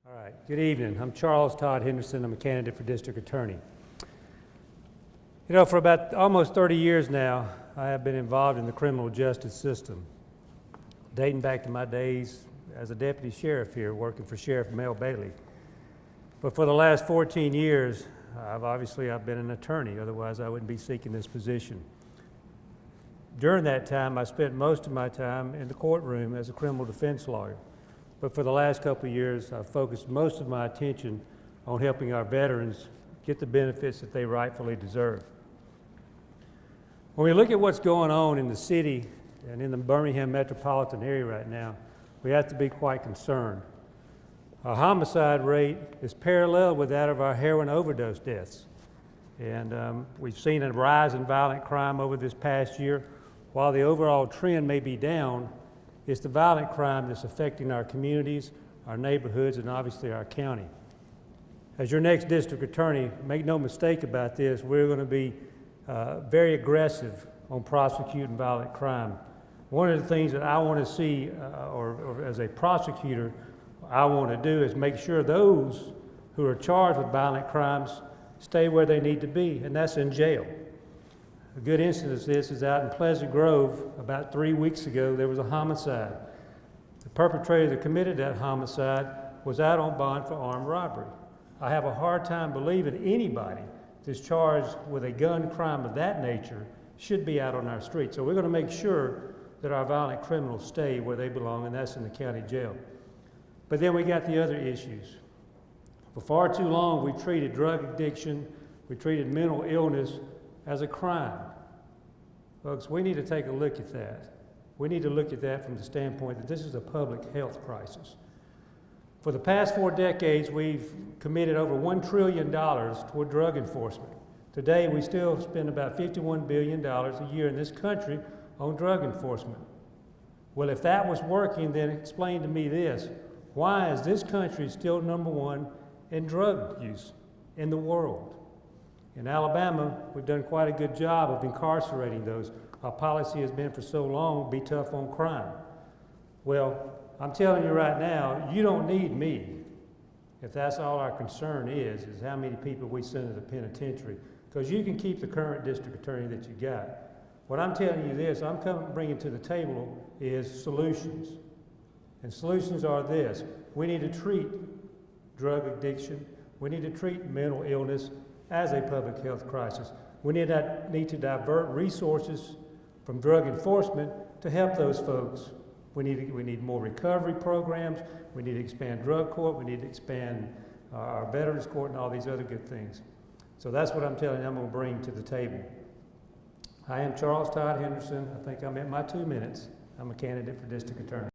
All right, good evening. I'm Todd Henderson. I'm a candidate for district attorney. You know, for about almost 30 years now, I have been involved in the criminal justice system, dating back to my days as a deputy sheriff here, working for Sheriff Mel Bailey. But for the last 14 years, I've been an attorney, otherwise I wouldn't be seeking this position. During that time, I spent most of my time in the courtroom as a criminal defense lawyer. But for the last couple of years, I've focused most of my attention on helping our veterans get the benefits that they rightfully deserve. When we look at what's going on in the city and in the Birmingham metropolitan area right now, we have to be quite concerned. Our homicide rate is parallel with that of our heroin overdose deaths. And we've seen a rise in violent crime over this past year. While the overall trend may be down, it's the violent crime that's affecting our communities, our neighborhoods, and obviously our county. As your next district attorney, make no mistake about this, we're going to be very aggressive on prosecuting violent crime. One of the things that I want to see, or as a prosecutor, I want to do is make sure those who are charged with violent crimes stay where they need to be, and that's in jail. A good instance of this is out in Pleasant Grove. About 3 weeks ago, there was a homicide. The perpetrator that committed that homicide was out on bond for armed robbery. I have a hard time believing anybody that's charged with a gun crime of that nature should be out on our streets. So we're going to make sure that our violent criminals stay where they belong, and that's in the county jail. But then we got the other issues. For far too long, we treated drug addiction, we treated mental illness as a crime. Folks, we need to take a look at that. We need to look at that from the standpoint that this is a public health crisis. For the past 4 decades, we've committed over $1 trillion toward drug enforcement. Today, we still spend about $51 billion a year in this country on drug enforcement. Well, if that was working, then explain to me this. Why is this country still #1 in drug use in the world? In Alabama, we've done quite a good job of incarcerating those. Our policy has been for so long, be tough on crime. Well, I'm telling you right now, you don't need me if that's all our concern is how many people we send to the penitentiary, because you can keep the current district attorney that you got. What I'm telling you this, I'm bringing to the table is solutions. And solutions are this. We need to treat drug addiction. We need to treat mental illness as a public health crisis. We need to divert resources from drug enforcement to help those folks. We need more recovery programs. We need to expand drug court. We need to expand our veterans court and all these other good things. So that's what I'm telling you I'm going to bring to the table. I am Todd Henderson. I think I'm at my 2 minutes. I'm a candidate for district attorney.